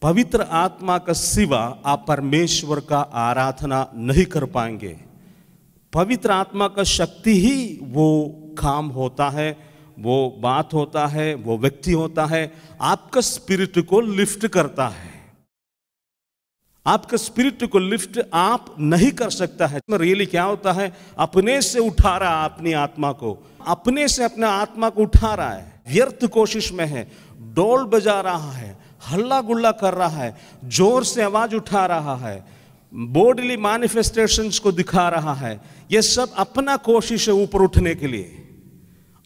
पवित्र आत्मा का सिवा आप परमेश्वर का आराधना नहीं कर पाएंगे। पवित्र आत्मा का शक्ति ही वो काम होता है, वो बात होता है, वो व्यक्ति होता है, आपका स्पिरिट को लिफ्ट करता है। आपका स्पिरिट को लिफ्ट आप नहीं कर सकता है। रियली क्या होता है, अपने से उठा रहा है अपनी आत्मा को, अपने से अपने आत्मा को उठा रहा है, व्यर्थ कोशिश में है, डोल बजा रहा है, हल्ला गुल्ला कर रहा है, जोर से आवाज उठा रहा है, बॉडीली मैनिफेस्टेशंस को दिखा रहा है। यह सब अपना कोशिश है ऊपर उठने के लिए।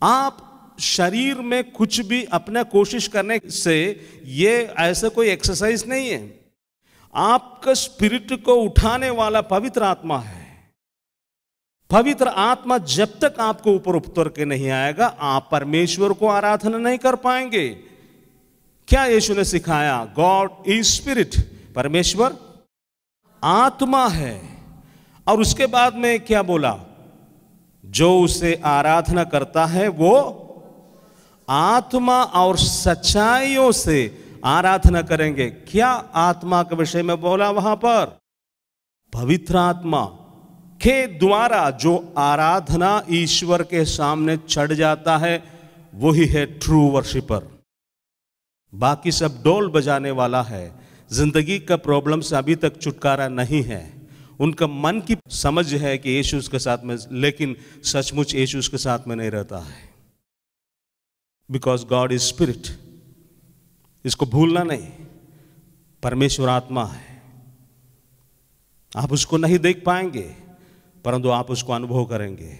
आप शरीर में कुछ भी अपना कोशिश करने से ये ऐसा कोई एक्सरसाइज नहीं है। आपका स्पिरिट को उठाने वाला पवित्र आत्मा है। पवित्र आत्मा जब तक आपको ऊपर उतर के नहीं आएगा, आप परमेश्वर को आराधना नहीं कर पाएंगे। क्या यीशु ने सिखाया? गॉड इज स्पिरिट, परमेश्वर आत्मा है। और उसके बाद में क्या बोला? जो उसे आराधना करता है वो आत्मा और सच्चाइयों से आराधना करेंगे। क्या आत्मा के विषय में बोला वहां पर? पवित्र आत्मा के द्वारा जो आराधना ईश्वर के सामने चढ़ जाता है वही है ट्रू वर्शिपर। बाकी सब डोल बजाने वाला है। जिंदगी का प्रॉब्लम से अभी तक छुटकारा नहीं है। उनका मन की समझ है कि यीशु उसके साथ में, लेकिन सचमुच यीशु उसके साथ में नहीं रहता है। बिकॉज गॉड इज स्पिरिट, इसको भूलना नहीं। परमेश्वर आत्मा है। आप उसको नहीं देख पाएंगे परंतु आप उसको अनुभव करेंगे।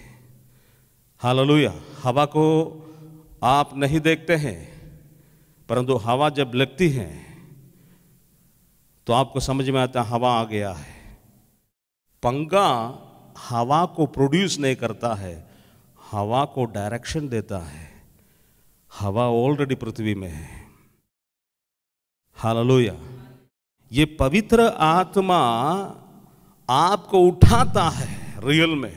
हालेलुया। हवा को आप नहीं देखते हैं परंतु हवा जब लगती है तो आपको समझ में आता है हवा आ गया है। पंगा हवा को प्रोड्यूस नहीं करता है, हवा को डायरेक्शन देता है। हवा ऑलरेडी पृथ्वी में है। हालेलुया। ये पवित्र आत्मा आपको उठाता है, रियल में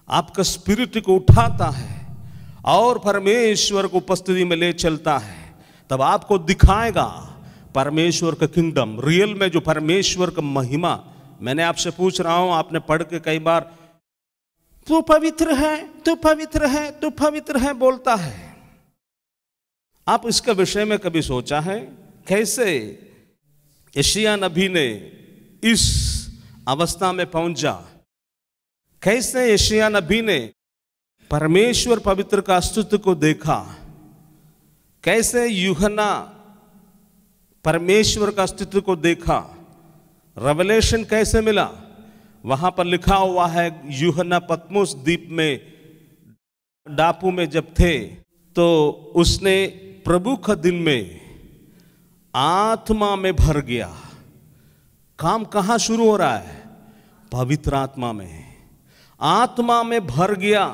आपका स्पिरिट को उठाता है और परमेश्वर को उपस्थिति में ले चलता है। तब आपको दिखाएगा परमेश्वर का किंगडम, रियल में जो परमेश्वर का महिमा। मैंने आपसे पूछ रहा हूं, आपने पढ़ के कई बार तू पवित्र है, तू पवित्र है, तू पवित्र है बोलता है। आप इसका विषय में कभी सोचा है कैसे यशायाह नबी ने इस अवस्था में पहुंचा? कैसे यशायाह नबी ने परमेश्वर पवित्र का अस्तित्व को देखा? कैसे यूहन्ना परमेश्वर का अस्तित्व को देखा? रेवलेशन कैसे मिला? वहां पर लिखा हुआ है यूहन्ना पतमुस द्वीप में डाकू में जब थे तो उसने प्रभु का दिन में आत्मा में भर गया। काम कहां शुरू हो रहा है? पवित्र आत्मा में। आत्मा में भर गया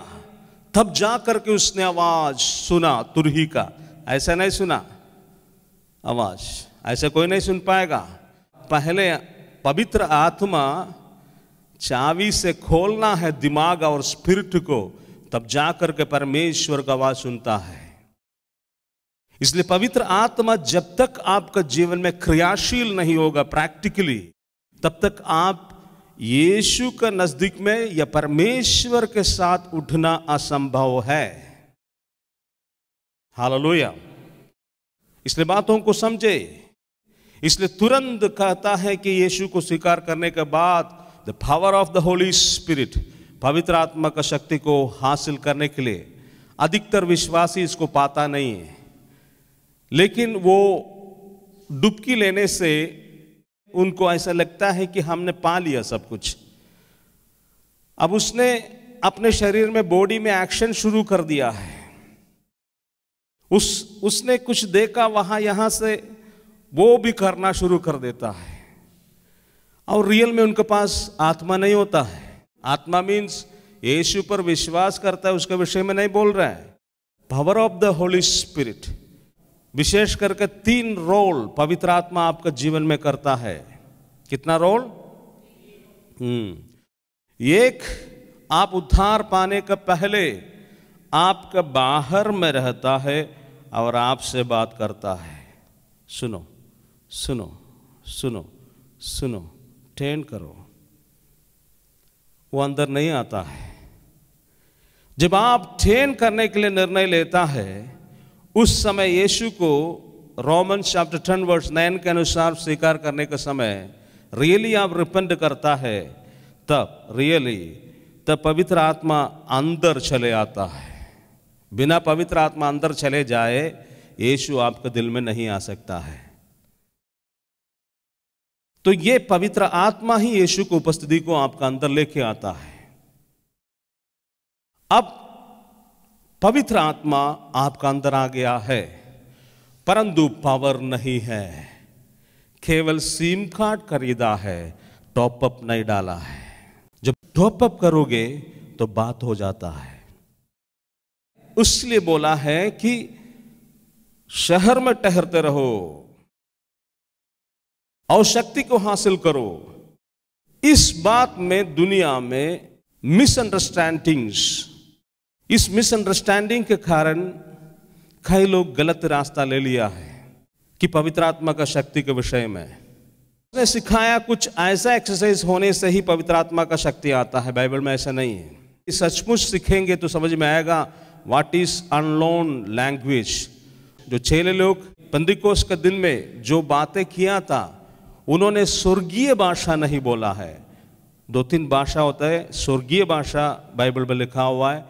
तब जाकर के उसने आवाज सुना तुरही का। ऐसा नहीं सुना आवाज, ऐसा कोई नहीं सुन पाएगा। पहले पवित्र आत्मा चाबी से खोलना है दिमाग और स्पिरिट को, तब जाकर के परमेश्वर का आवाज सुनता है। इसलिए पवित्र आत्मा जब तक आपका जीवन में क्रियाशील नहीं होगा प्रैक्टिकली, तब तक आप यीशु का नजदीक में या परमेश्वर के साथ उठना असंभव है। हालेलुया। इसलिए बातों को समझे। इसलिए तुरंत कहता है कि यीशु को स्वीकार करने के बाद the power of the Holy spirit, पवित्र आत्मा का शक्ति को हासिल करने के लिए अधिकतर विश्वासी इसको पाता नहीं है। लेकिन वो डुबकी लेने से उनको ऐसा लगता है कि हमने पा लिया सब कुछ। अब उसने अपने शरीर में, बॉडी में एक्शन शुरू कर दिया है। उसने कुछ देखा वहां यहां से, वो भी करना शुरू कर देता है। और रियल में उनके पास आत्मा नहीं होता है। आत्मा मीन्स यीशु पर विश्वास करता है, उसके विषय में नहीं बोल रहा है। Power of the Holy Spirit, विशेष करके 3 रोल पवित्र आत्मा आपका जीवन में करता है। कितना रोल? एक, आप उद्धार पाने का पहले आपका बाहर में रहता है और आपसे बात करता है। सुनो, सुनो सुनो सुनो, टर्न करो। वो अंदर नहीं आता है। जब आप टर्न करने के लिए निर्णय लेता है, उस समय यीशु को रोमन चैप्टर 10 वर्स 9 के अनुसार स्वीकार करने का समय रियली आप रिपेंट करता है, तब पवित्र आत्मा अंदर चले आता है। बिना पवित्र आत्मा अंदर चले जाए यीशु आपके दिल में नहीं आ सकता है। तो ये पवित्र आत्मा ही यीशु की उपस्थिति को आपका अंदर लेके आता है। अब पवित्र आत्मा आपका अंदर आ गया है, परंतु पावर नहीं है। केवल सिम कार्ड खरीदा है, टॉपअप नहीं डाला है। जब टॉपअप करोगे तो बात हो जाता है। इसलिए बोला है कि शहर में ठहरते रहो और शक्ति को हासिल करो। इस बात में दुनिया में मिसअंडरस्टैंडिंग्स, इस मिसअंडरस्टैंडिंग के कारण कई लोग गलत रास्ता ले लिया है कि पवित्र आत्मा का शक्ति के विषय में उसने सिखाया कुछ ऐसा एक्सरसाइज होने से ही पवित्र आत्मा का शक्ति आता है। बाइबल में ऐसा नहीं है। सचमुच सीखेंगे तो समझ में आएगा व्हाट इज अननोन लैंग्वेज। जो चेले लोग पेंटिकोस्ट के दिन में जो बातें किया था, उन्होंने स्वर्गीय भाषा नहीं बोला है। 2-3 भाषा होता है। स्वर्गीय भाषा बाइबल में लिखा हुआ है,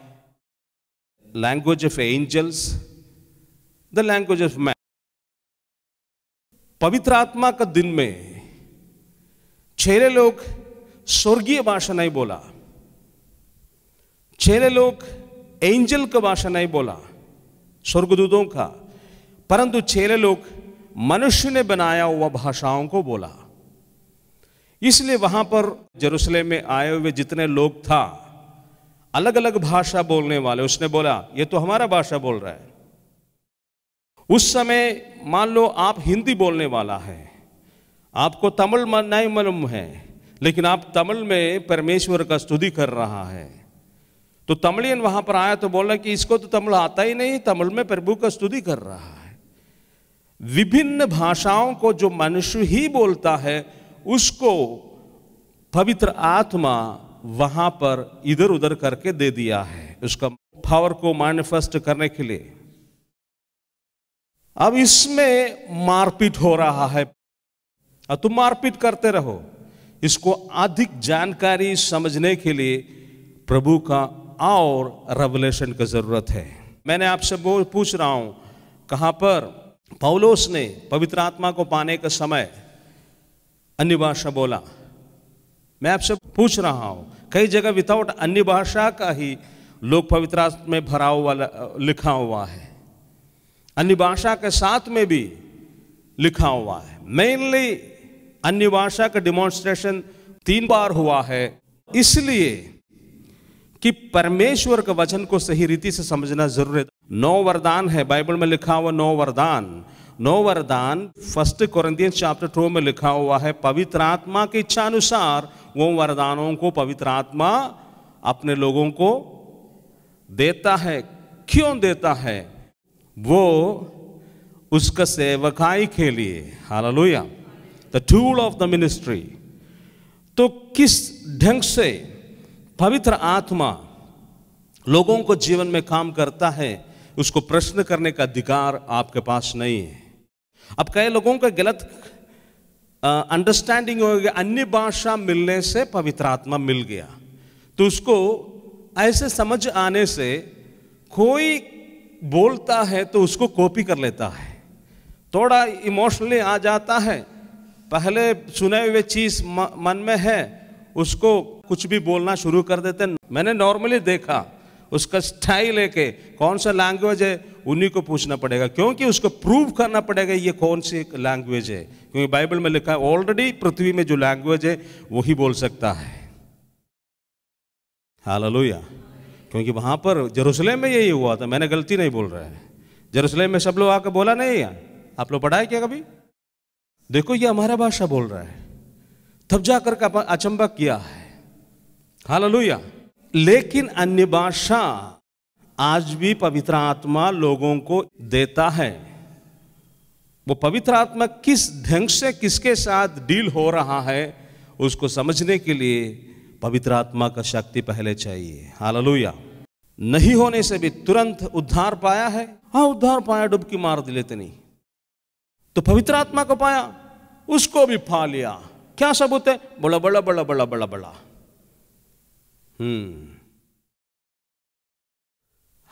language of angels, the language of man. पवित्र आत्मा का दिन में चेले लोग स्वर्गीय भाषा नहीं बोला, चेले लोग एंजल का भाषा नहीं बोला, स्वर्गदूतों का, परंतु चेले लोग मनुष्य ने बनाया हुआ भाषाओं को बोला। इसलिए वहां पर यरूशलेम में आए हुए जितने लोग था, अलग अलग भाषा बोलने वाले, उसने बोला ये तो हमारा भाषा बोल रहा है। उस समय मान लो आप हिंदी बोलने वाला है, आपको तमिल नहीं मालूम है, लेकिन आप तमिल में परमेश्वर का स्तुति कर रहा है, तो तमिलियन वहां पर आया तो बोला कि इसको तो तमिल आता ही नहीं, तमिल में प्रभु का स्तुति कर रहा है। विभिन्न भाषाओं को जो मनुष्य ही बोलता है, उसको पवित्र आत्मा वहां पर इधर उधर करके दे दिया है, उसका पावर को मैनिफेस्ट करने के लिए। अब इसमें मारपीट हो रहा है, और तुम मारपीट करते रहो। इसको अधिक जानकारी समझने के लिए प्रभु का और रेवलेशन की जरूरत है। मैंने आपसे पूछ रहा हूं, कहां पर पौलुस ने पवित्र आत्मा को पाने के समय अन्य भाषा बोला? मैं आपसे पूछ रहा हूं, कई जगह विदाउट अन्य भाषा का ही लोग पवित्र आत्मा में भरा हुआ लिखा हुआ है, अन्य भाषा के साथ में भी लिखा हुआ है। मेनली अन्य भाषा का डिमॉन्स्ट्रेशन 3 बार हुआ है, इसलिए कि परमेश्वर के वचन को सही रीति से समझना जरूरी है। 9 वरदान है बाइबल में लिखा हुआ, 9 वरदान। 9 वरदान 1 कोरिन्थियंस चैप्टर 2 में लिखा हुआ है। पवित्र आत्मा की इच्छा अनुसार वो वरदानों को पवित्र आत्मा अपने लोगों को देता है। क्यों देता है? वो उसका सेवकाई के लिए। Hallelujah, the tool of the ministry. तो किस ढंग से पवित्र आत्मा लोगों को जीवन में काम करता है, उसको प्रश्न करने का अधिकार आपके पास नहीं है। अब कई लोगों का गलत अंडरस्टैंडिंग हो गया, अन्य भाषा मिलने से पवित्र आत्मा मिल गया, तो उसको ऐसे समझ आने से कोई बोलता है तो उसको कॉपी कर लेता है, थोड़ा इमोशनली आ जाता है। पहले सुने हुए चीज मन में है, उसको कुछ भी बोलना शुरू कर देते हैं। मैंने नॉर्मली देखा, उसका स्टाइल है कि कौन सा लैंग्वेज है उन्हीं को पूछना पड़ेगा, क्योंकि उसको प्रूव करना पड़ेगा ये कौन सी लैंग्वेज है, क्योंकि बाइबल में लिखा है ऑलरेडी पृथ्वी में जो लैंग्वेज है वही बोल सकता है। हालेलुया, क्योंकि वहां पर यरूशलेम में यही हुआ था। मैंने गलती नहीं बोल रहा है, यरूशलेम में सब लोग आकर बोला नहीं है। आप लोग पढ़ा है क्या कभी? देखो ये हमारा भाषा बोल रहा है, तब जाकर का अचंबा किया है। हालेलुया। लेकिन अन्य भाषा आज भी पवित्र आत्मा लोगों को देता है। वो पवित्र आत्मा किस ढंग से किसके साथ डील हो रहा है उसको समझने के लिए पवित्र आत्मा का शक्ति पहले चाहिए। हालेलुया। नहीं होने से भी तुरंत उद्धार पाया है, हाँ उद्धार पाया, डुबकी मार लेते नहीं। तो पवित्र आत्मा को पाया, उसको भी पा लिया। क्या सबूत है? बड़ा बड़ा बड़ा बड़ा बड़ा बड़ा।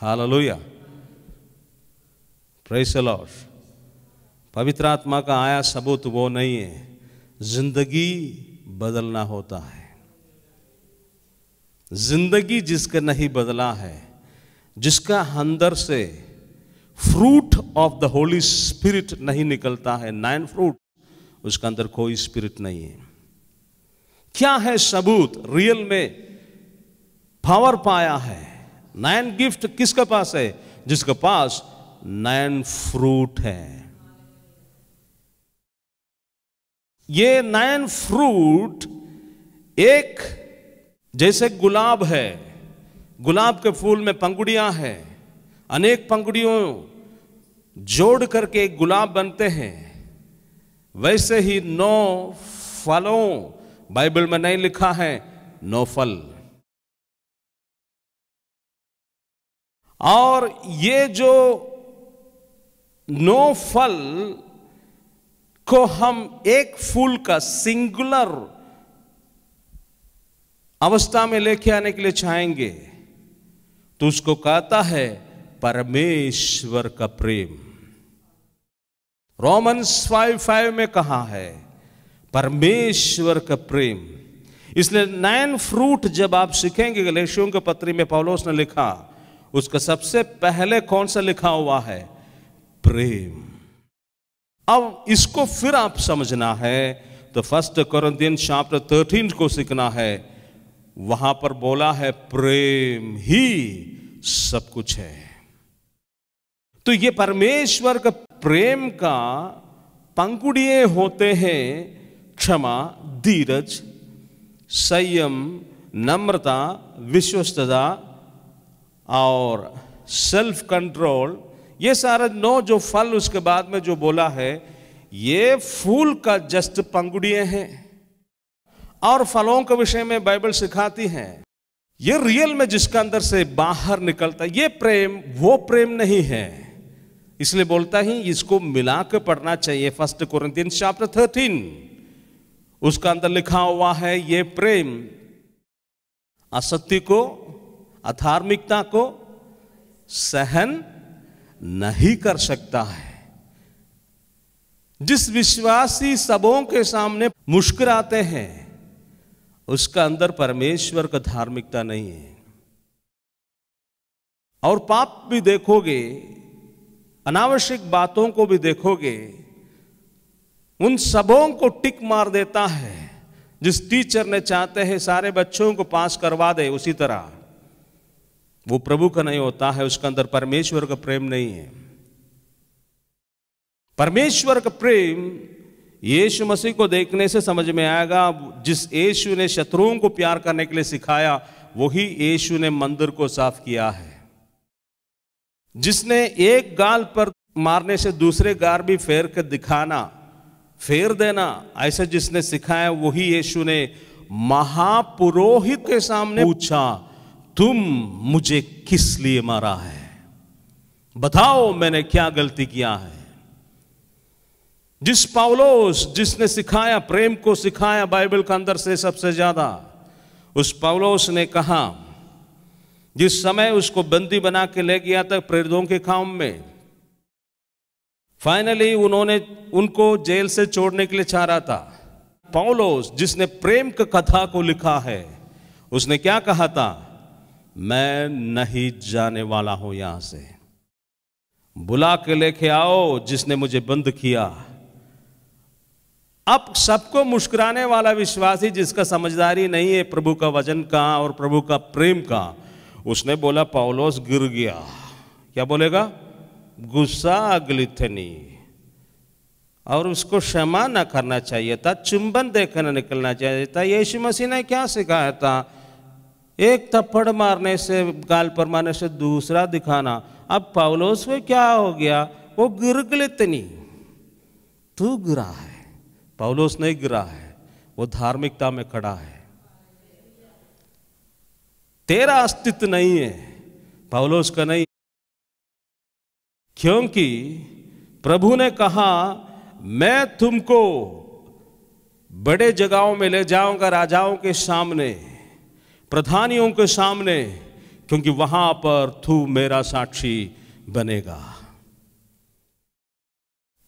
Hallelujah, praise the Lord. पवित्र आत्मा का आया सबूत वो नहीं है, जिंदगी बदलना होता है। जिंदगी जिसका नहीं बदला है, जिसका अंदर से fruit of the Holy spirit नहीं निकलता है, 9 फ्रूट, उसका अंदर कोई स्पिरिट नहीं है। क्या है सबूत? रियल में पावर पाया है। 9 गिफ्ट किसके पास है? जिसके पास 9 फ्रूट है। ये 9 फ्रूट एक जैसे गुलाब है, गुलाब के फूल में पंखुड़ियां हैं, अनेक पंखुड़ियों जोड़ करके एक गुलाब बनते हैं। वैसे ही 9 फलों, बाइबल में नहीं लिखा है 9 फल। और ये जो 9 फल को हम एक फूल का सिंगुलर अवस्था में लेके आने के लिए चाहेंगे तो उसको कहता है परमेश्वर का प्रेम। रोमन्स 5:5 में कहा है परमेश्वर का प्रेम। इसलिए 9 फ्रूट जब आप सीखेंगे, गलातियों के पत्री में पौलुस ने लिखा, उसका सबसे पहले कौन सा लिखा हुआ है? प्रेम। अब इसको फिर आप समझना है तो 1 कोरिन्थियंस चैप्टर 13 को सीखना है। वहां पर बोला है प्रेम ही सब कुछ है। तो ये परमेश्वर का प्रेम का पंखुड़िए होते हैं क्षमा, धीरज, संयम, नम्रता, विश्वस्तता और सेल्फ कंट्रोल। ये सारे 9 जो फल उसके बाद में जो बोला है, ये फूल का जस्ट पंखुड़िए हैं। और फलों के विषय में बाइबल सिखाती है ये रियल में जिसका अंदर से बाहर निकलता है, ये प्रेम वो प्रेम नहीं है। इसलिए बोलता ही इसको मिला के पढ़ना चाहिए। 1 कोरिन्थियंस चैप्टर 13 उसका अंदर लिखा हुआ है ये प्रेम असत्य को, अधार्मिकता को सहन नहीं कर सकता है। जिस विश्वासी सबों के सामने मुस्कुराते हैं उसका अंदर परमेश्वर का धार्मिकता नहीं है। और पाप भी देखोगे, अनावश्यक बातों को भी देखोगे, उन सबों को टिक मार देता है। जिस टीचर ने चाहते हैं सारे बच्चों को पास करवा दे, उसी तरह वो प्रभु का नहीं होता है, उसका अंदर परमेश्वर का प्रेम नहीं है। परमेश्वर का प्रेम यीशु मसीह को देखने से समझ में आएगा। जिस यीशु ने शत्रुओं को प्यार करने के लिए सिखाया, वही यीशु ने मंदिर को साफ किया है। जिसने एक गाल पर मारने से दूसरे गाल भी फेर कर दिखाना, फेर देना, ऐसे जिसने सिखाया, वही यीशु ने महापुरोहित के सामने पूछा, तुम मुझे किस लिए मारा है? बताओ मैंने क्या गलती किया है? जिस पौलुस जिसने सिखाया, प्रेम को सिखाया बाइबल के अंदर से सबसे ज्यादा, उस पौलुस ने कहा, जिस समय उसको बंदी बना के ले गया था प्रेरितों के काम में, फाइनली उन्होंने उनको जेल से छोड़ने के लिए चाह रहा था। पौलुस जिसने प्रेम की कथा को लिखा है, उसने क्या कहा था? मैं नहीं जाने वाला हूं यहां से, बुला के लेके आओ जिसने मुझे बंद किया। अब सबको मुस्कुराने वाला विश्वासी जिसका समझदारी नहीं है प्रभु का वचन का और प्रभु का प्रेम का, उसने बोला पौलुस गिर गया। क्या बोलेगा? गुस्सा अगलिथनी। और उसको क्षमा ना करना चाहिए था, चुंबन देकर निकलना चाहिए था। यीशु मसीह ने क्या सिखाया था? एक थप्पड़ मारने से, गाल पर मारने से दूसरा दिखाना। अब पौलुस में क्या हो गया? वो गिर गलितनी। तू गिरा है, पौलुस नहीं गिरा है, वो धार्मिकता में खड़ा है। तेरा अस्तित्व नहीं है, पौलुस का नहीं, क्योंकि प्रभु ने कहा मैं तुमको बड़े जगहों में ले जाऊंगा, राजाओं के सामने, प्रधानियों के सामने, क्योंकि वहां पर तू मेरा साक्षी बनेगा।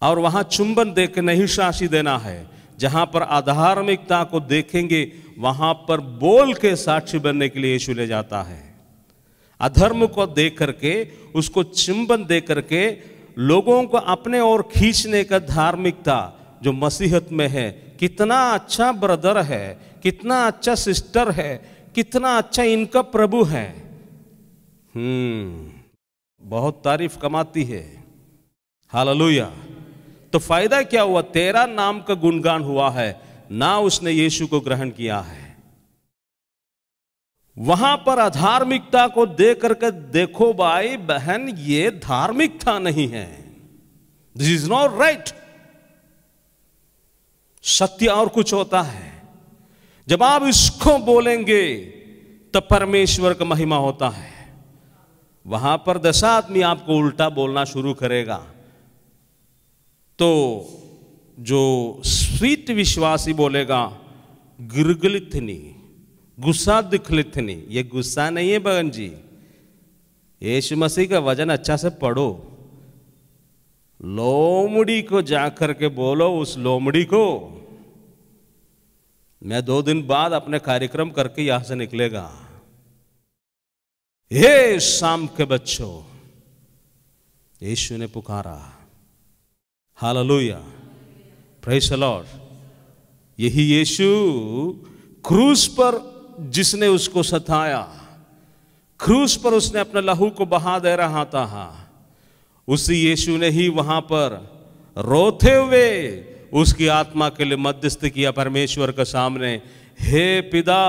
और वहां चुंबन देकर नहीं साक्षी देना है, जहां पर अधार्मिकता को देखेंगे वहां पर बोल के साक्षी बनने के लिए यीशु ले जाता है। अधर्म को देख करके, उसको चुंबन दे करके लोगों को अपने ओर खींचने का धार्मिकता जो मसीहत में है, कितना अच्छा ब्रदर है, कितना अच्छा सिस्टर है, कितना अच्छा इनका प्रभु है, बहुत तारीफ कमाती है। हालेलुया। तो फायदा क्या हुआ? तेरा नाम का गुणगान हुआ है, ना उसने यीशु को ग्रहण किया है। वहां पर अधार्मिकता को देख करके देखो भाई बहन, ये धार्मिकता नहीं है, दिस इज नॉट राइट। सत्य और कुछ होता है। जब आप इसको बोलेंगे तब परमेश्वर का महिमा होता है। वहां पर 10 आदमी आपको उल्टा बोलना शुरू करेगा, तो जो स्वीट विश्वासी बोलेगा गिरगलिथनी, गुस्सा दिखलिथनी, ये गुस्सा नहीं है बहन जी, यीशु मसीह का वचन अच्छा से पढ़ो। लोमड़ी को जाकर के बोलो उस लोमड़ी को, मैं 2 दिन बाद अपने कार्यक्रम करके यहां से निकलेगा। हे शाम के बच्चों, यीशु ने पुकारा। Hallelujah, praise the Lord. यही यीशु क्रूस पर जिसने उसको सताया, क्रूस पर उसने अपने लहू को बहा दे रहा था, उसी यीशु ने ही वहां पर रोते हुए उसकी आत्मा के लिए मध्यस्थ किया परमेश्वर के सामने। हे पिता,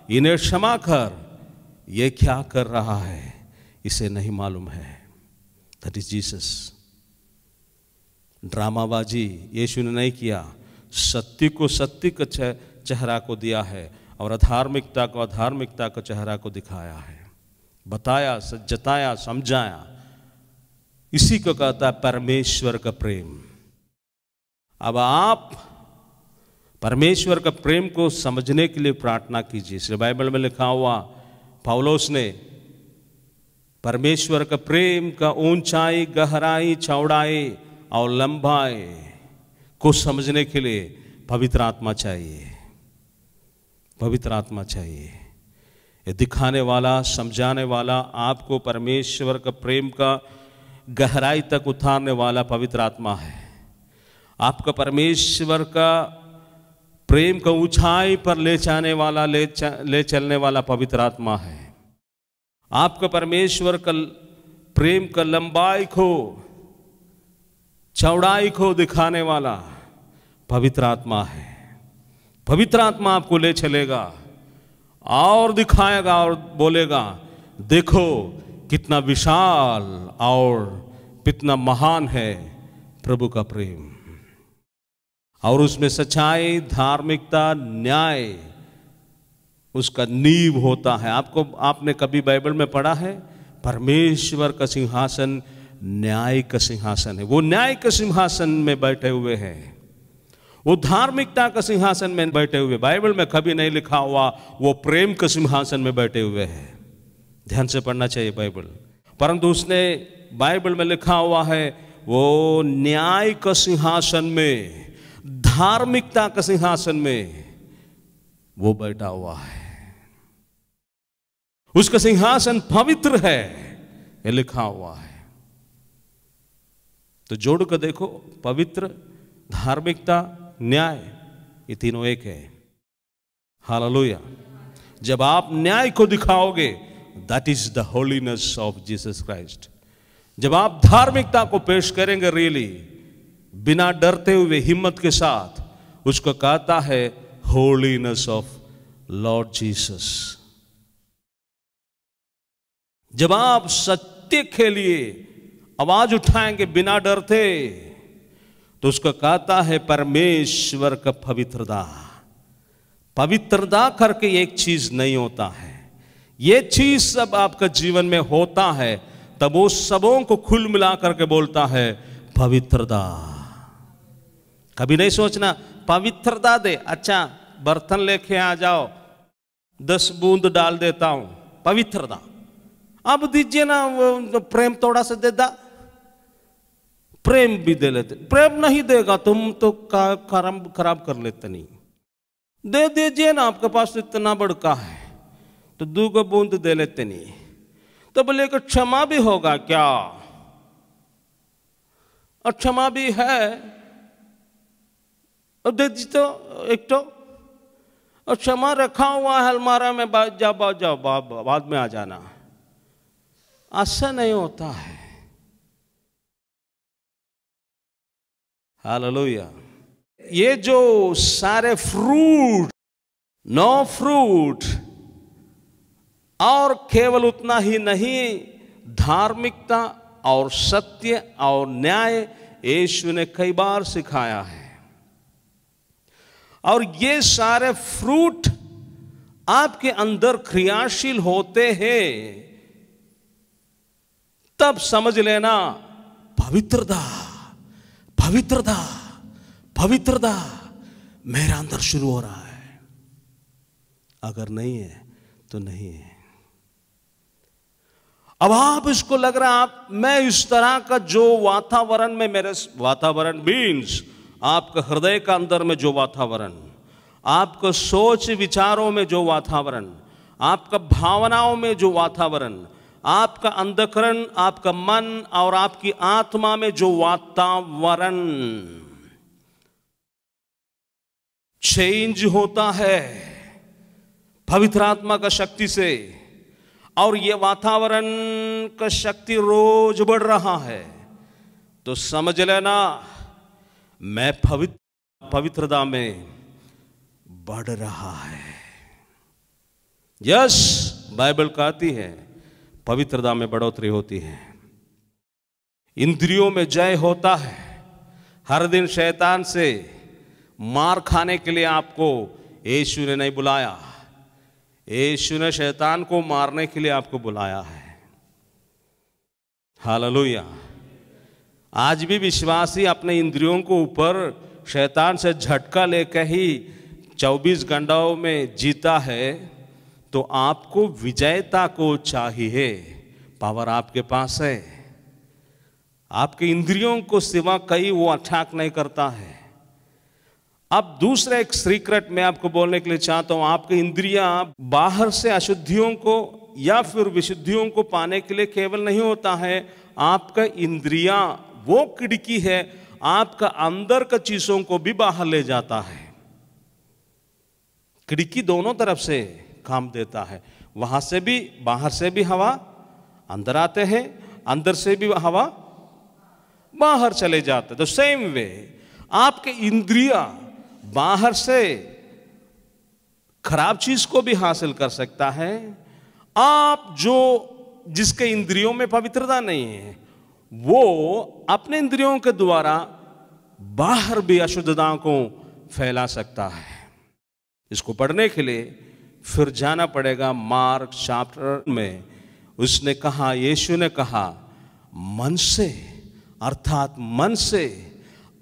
इन्हें क्षमा कर, ये क्या कर रहा है इसे नहीं मालूम है। That is Jesus. ड्रामाबाजी यीशु ने नहीं किया, सत्य को सत्य का चेहरा को दिया है और अधार्मिकता को अधार्मिकता का चेहरा को दिखाया है, बताया, जताया, समझाया। इसी को कहता है परमेश्वर का प्रेम। अब आप परमेश्वर का प्रेम को समझने के लिए प्रार्थना कीजिए। इसलिए बाइबल में लिखा हुआ, पौलुस ने परमेश्वर का प्रेम का ऊंचाई, गहराई, चौड़ाई और लंबाई को समझने के लिए पवित्र आत्मा चाहिए, पवित्र आत्मा चाहिए। ये दिखाने वाला, समझाने वाला, आपको परमेश्वर का प्रेम का गहराई तक उतारने वाला पवित्र आत्मा है। आपका परमेश्वर का प्रेम का ऊंचाई पर ले जाने वाला, ले चलने वाला पवित्र आत्मा है। आपका परमेश्वर का प्रेम का लंबाई को, चौड़ाई को दिखाने वाला पवित्र आत्मा है। पवित्र आत्मा आपको ले चलेगा और दिखाएगा और बोलेगा, देखो कितना विशाल और कितना महान है प्रभु का प्रेम। और उसमें सच्चाई, धार्मिकता, न्याय उसका नींव होता है। आपने कभी बाइबल में पढ़ा है, परमेश्वर का सिंहासन न्याय का सिंहासन है। वो न्याय के सिंहासन में बैठे हुए हैं, वो धार्मिकता का सिंहासन में बैठे हुए। बाइबल में कभी नहीं लिखा हुआ वो प्रेम के सिंहासन में बैठे हुए हैं। ध्यान से पढ़ना चाहिए बाइबल। परंतु उसने बाइबल में लिखा हुआ है वो न्याय का सिंहासन में, धार्मिकता का सिंहासन में वो बैठा हुआ है। उसका सिंहासन पवित्र है, ये लिखा हुआ है। तो जोड़ कर देखो, पवित्र, धार्मिकता, न्याय, ये तीनों एक है। हालेलुया। जब आप न्याय को दिखाओगे, that is the holiness of Jesus Christ. जब आप धार्मिकता को पेश करेंगे रियली, बिना डरते हुए, हिम्मत के साथ, उसको कहता है होलीनेस ऑफ लॉर्ड जीसस। जब आप सत्य के लिए आवाज उठाएंगे बिना डरते, तो उसका कहता है परमेश्वर का पवित्रता। पवित्रता करके एक चीज नहीं होता है, ये चीज सब आपका जीवन में होता है, तब वो सबों को खुल मिला करके बोलता है पवित्रता। कभी नहीं सोचना पवित्रता दे, अच्छा बर्तन लेके आ जाओ 10 बूंद डाल देता हूं, पवित्रता। अब दीजिए ना प्रेम थोड़ा सा दे दा, प्रेम भी दे लेते, प्रेम नहीं देगा तुम तो खराब कर लेते। नहीं दे दीजिए ना, आपके पास इतना बड़का है तो 2 बूंद दे लेते। नहीं तो बोले कि क्षमा भी होगा क्या, और क्षमा भी है, और दे दी तो एक तो, और क्षमा रखा हुआ है अलमारा में, बाद में आ जाना। ऐसा नहीं होता है। हालेलुया। ये जो सारे फ्रूट, नो फ्रूट, और केवल उतना ही नहीं, धार्मिकता और सत्य और न्याय यीशु ने कई बार सिखाया है। और ये सारे फ्रूट आपके अंदर क्रियाशील होते हैं, तब समझ लेना पवित्रता, पवित्रता, पवित्रता मेरा अंदर शुरू हो रहा है। अगर नहीं है तो नहीं है। अब आप इसको लग रहा है मैं इस तरह का जो वातावरण में, मेरे वातावरण मीन्स आपका हृदय का अंदर में जो वातावरण, आपका सोच विचारों में जो वातावरण, आपका भावनाओं में जो वातावरण, आपका अंधकरण, आपका मन और आपकी आत्मा में जो वातावरण चेंज होता है पवित्र आत्मा का शक्ति से, और ये वातावरण का शक्ति रोज बढ़ रहा है, तो समझ लेना मैं पवित्रता में बढ़ रहा है। यस, बाइबल कहती है पवित्रता में बढ़ोतरी होती है, इंद्रियों में जय होता है। हर दिन शैतान से मार खाने के लिए आपको यीशु ने नहीं बुलाया, यीशु ने शैतान को मारने के लिए आपको बुलाया है। हालेलुया। आज भी विश्वासी अपने इंद्रियों को ऊपर शैतान से झटका लेकर ही 24 घंटों में जीता है, तो आपको विजयता को चाहिए। पावर आपके पास है, आपके इंद्रियों को सिवा कहीं वो अटैक नहीं करता है। अब दूसरा एक सीक्रेट मैं आपको बोलने के लिए चाहता हूं, आपकी इंद्रियां बाहर से अशुद्धियों को या फिर विशुद्धियों को पाने के लिए केवल नहीं होता है, आपका इंद्रियां वो खिड़की है, आपका अंदर का चीजों को भी बाहर ले जाता है। खिड़की दोनों तरफ से काम देता है, वहां से भी, बाहर से भी हवा अंदर आते हैं, अंदर से भी हवा बाहर चले जाते हैं। तो सेम वे आपके इंद्रियां बाहर से खराब चीज को भी हासिल कर सकता है। आप जो जिसके इंद्रियों में पवित्रता नहीं है, वो अपने इंद्रियों के द्वारा बाहर भी अशुद्धता को फैला सकता है। इसको पढ़ने के लिए फिर जाना पड़ेगा मार्क चैप्टर में। उसने कहा, यीशु ने कहा, मन से, अर्थात मन से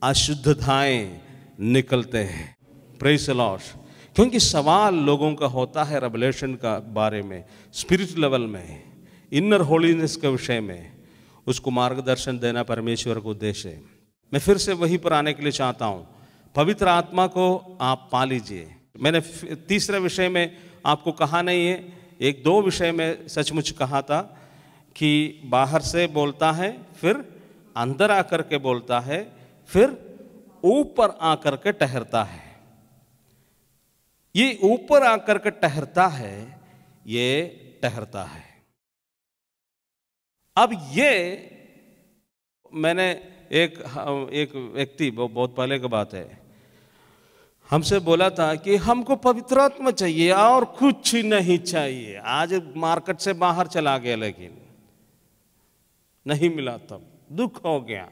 अशुद्धताएं निकलते हैं। Praise the Lord. क्योंकि सवाल लोगों का होता है रेवलेशन का बारे में, स्पिरिट लेवल में, इनर होलीनेस के विषय में, उसको मार्गदर्शन देना परमेश्वर का उद्देश्य है। मैं फिर से वहीं पर आने के लिए चाहता हूँ, पवित्र आत्मा को आप पा लीजिए। मैंने तीसरे विषय में आपको कहा नहीं है, 1-2 विषय में सचमुच कहा था कि बाहर से बोलता है, फिर अंदर आकर के बोलता है, फिर ऊपर आकर के ठहरता है। ये ऊपर आकर के ठहरता है, ये ठहरता है। अब ये मैंने एक व्यक्ति, बहुत पहले की बात है, हमसे बोला था कि हमको पवित्र आत्मा चाहिए और कुछ नहीं चाहिए। आज मार्केट से बाहर चला गया, लेकिन नहीं मिला, तब दुख हो गया।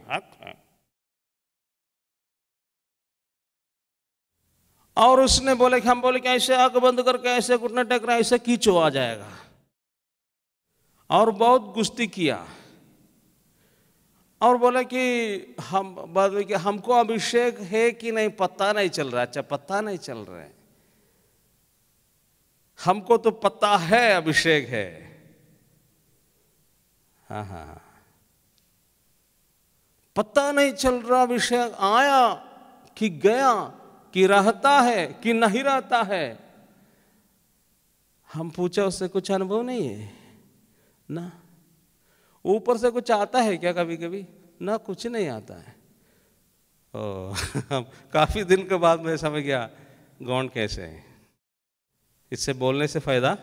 और उसने बोले कि हम बोले कि ऐसे आंख बंद करके ऐसे घुटना टेक रहा, ऐसे कीचो आ जाएगा, और बहुत गुस्ती किया और बोला कि हम बाद में कि हमको अभिषेक है कि नहीं पता नहीं चल रहा। अच्छा, पता नहीं चल रहा है, हमको तो पता है अभिषेक है। हाँ हाँ, पता नहीं चल रहा अभिषेक आया कि गया, कि रहता है कि नहीं रहता है। हम पूछा उससे, कुछ अनुभव नहीं है ना, ऊपर से कुछ आता है क्या कभी कभी? ना, कुछ नहीं आता है। काफी दिन के बाद मैं समझ गया गौंड कैसे है। इससे बोलने से फायदा,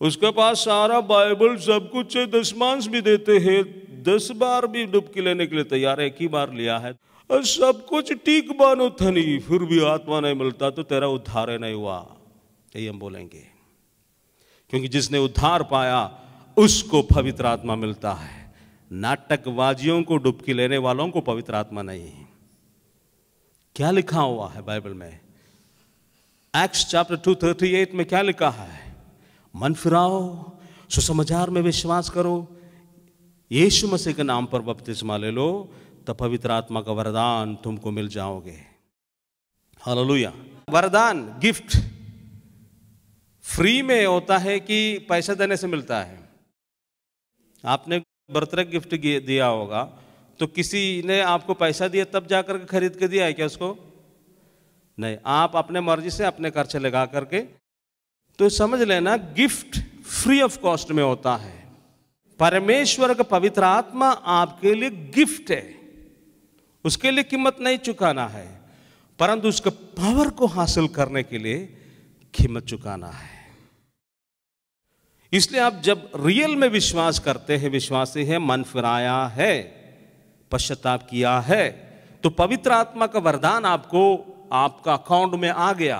उसके पास सारा बाइबल सब कुछ है, दशमांश भी देते हैं, 10 बार भी डुबकी लेने के लिए तैयार है, एक ही बार लिया है, और सब कुछ ठीक बानो थनी, फिर भी आत्मा नहीं मिलता तो तेरा उद्धार नहीं हुआ, यही हम बोलेंगे। क्योंकि जिसने उद्धार पाया उसको पवित्र आत्मा मिलता है, नाटकबाजियों को, डुबकी लेने वालों को पवित्र आत्मा नहीं। क्या लिखा हुआ है बाइबल में? एक्ट्स चैप्टर 2:38 में क्या लिखा है? मन फिराओ, सुसमाचार में विश्वास करो, यीशु मसीह के नाम पर बपतिस्मा ले लो, तो पवित्र आत्मा का वरदान तुमको मिल जाओगे। हालेलुया। वरदान, गिफ्ट फ्री में होता है कि पैसा देने से मिलता है? आपने बर्थडे गिफ्ट दिया होगा तो किसी ने आपको पैसा दिया तब जाकर के खरीद के दिया है क्या उसको? नहीं, आप अपने मर्जी से अपने खर्चे लगा करके, तो समझ लेना गिफ्ट फ्री ऑफ कॉस्ट में होता है। परमेश्वर का पवित्र आत्मा आपके लिए गिफ्ट है, उसके लिए कीमत नहीं चुकाना है, परंतु उसके पावर को हासिल करने के लिए कीमत चुकाना है। इसलिए आप जब रियल में विश्वास करते हैं, विश्वासी है, मन फिराया है, पश्चाताप किया है, तो पवित्र आत्मा का वरदान आपको आपका अकाउंट में आ गया।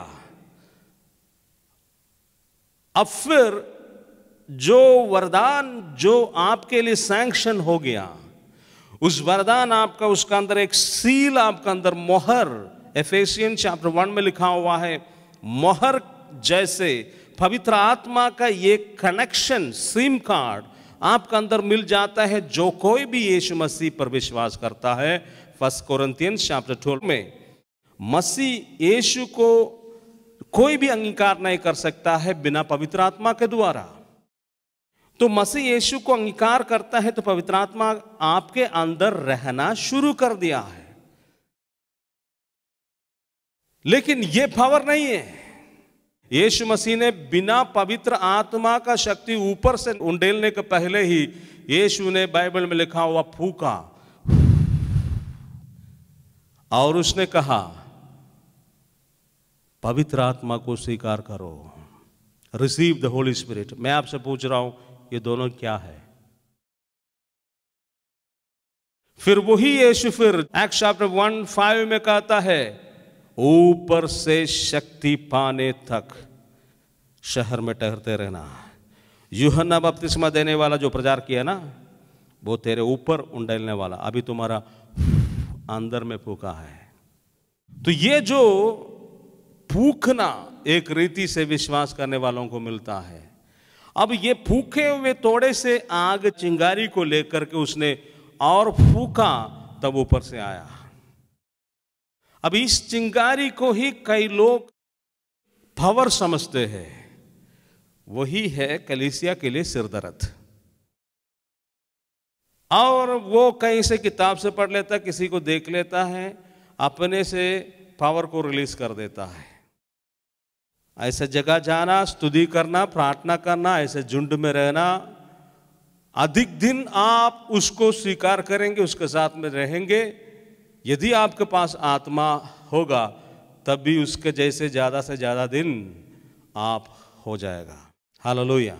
अब फिर जो वरदान जो आपके लिए सैंक्शन हो गया, उस वरदान आपका, उसका अंदर एक सील, आपका अंदर मोहर, एफेसियन चैप्टर 1 में लिखा हुआ है, मोहर जैसे पवित्र आत्मा का ये कनेक्शन, सिम कार्ड आपका अंदर मिल जाता है। जो कोई भी यीशु मसीह पर विश्वास करता है, 1 कोरिन्थियंस चैप्टर 12 में, मसीह यीशु को कोई भी अंगीकार नहीं कर सकता है बिना पवित्र आत्मा के द्वारा। तो मसीह यीशु को अंगीकार करता है तो पवित्र आत्मा आपके अंदर रहना शुरू कर दिया है। लेकिन यह पावर नहीं है। यीशु मसीह ने बिना पवित्र आत्मा का शक्ति ऊपर से उंडेलने के पहले ही यीशु ने, बाइबल में लिखा हुआ, फूका और उसने कहा पवित्र आत्मा को स्वीकार करो, रिसीव द होली स्पिरिट। मैं आपसे पूछ रहा हूं, ये दोनों क्या है? फिर वही यीशु फिर एक्ट्स चैप्टर 1:5 में कहता है, ऊपर से शक्ति पाने तक शहर में ठहरते रहना। यूहन्ना बपतिस्मा देने वाला जो प्रचार किया ना, वो तेरे ऊपर उंडेलने वाला अभी तुम्हारा अंदर में फूका है। तो ये जो फूकना एक रीति से विश्वास करने वालों को मिलता है। अब ये फूके हुए थोड़े से आग चिंगारी को लेकर के उसने और फूका, तब ऊपर से आया। अब इस चिंगारी को ही कई लोग पावर समझते हैं, वही है कलीसिया के लिए सिरदर्द। और वो कहीं से किताब से पढ़ लेता, किसी को देख लेता है, अपने से पावर को रिलीज कर देता है। ऐसे जगह जाना, स्तुति करना, प्रार्थना करना, ऐसे झुंड में रहना, अधिक दिन आप उसको स्वीकार करेंगे, उसके साथ में रहेंगे। यदि आपके पास आत्मा होगा तब भी उसके जैसे ज़्यादा से ज़्यादा दिन आप हो जाएगा। हालेलुया।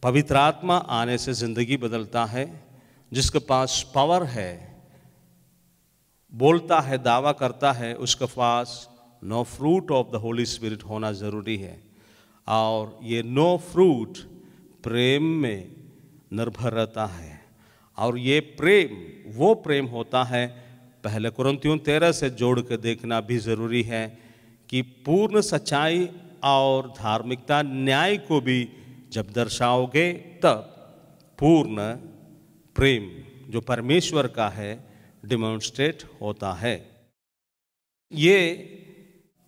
पवित्र आत्मा आने से ज़िंदगी बदलता है। जिसके पास पावर है, बोलता है, दावा करता है, उसके पास no fruit of the Holy Spirit होना ज़रूरी है। और ये नो फ्रूट प्रेम में निर्भर रहता है। और ये प्रेम वो प्रेम होता है, पहले कुरिन्थियों 13 से जोड़ के देखना भी ज़रूरी है, कि पूर्ण सच्चाई और धार्मिकता, न्याय को भी जब दर्शाओगे तब पूर्ण प्रेम जो परमेश्वर का है डिमॉन्स्ट्रेट होता है। ये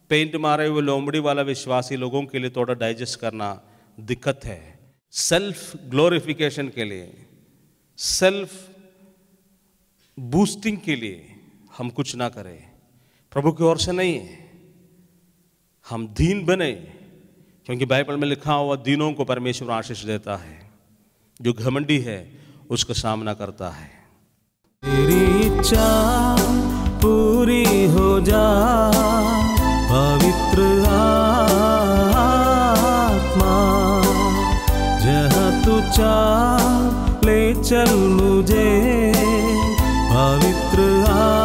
पेंट मारे हुए लोमड़ी वाला विश्वासी लोगों के लिए थोड़ा डाइजेस्ट करना दिक्कत है। सेल्फ ग्लोरिफिकेशन के लिए, सेल्फ बूस्टिंग के लिए हम कुछ ना करें, प्रभु की ओर से नहीं है। हम दीन बने, क्योंकि बाइबल में लिखा हुआ दीनों को परमेश्वर आशीष देता है, जो घमंडी है उसका सामना करता है। तेरी इच्छा पूरी हो जा पवित्र आत्मा, जहाँ तू चाह ले चल मुझे पवित्र आत्मा।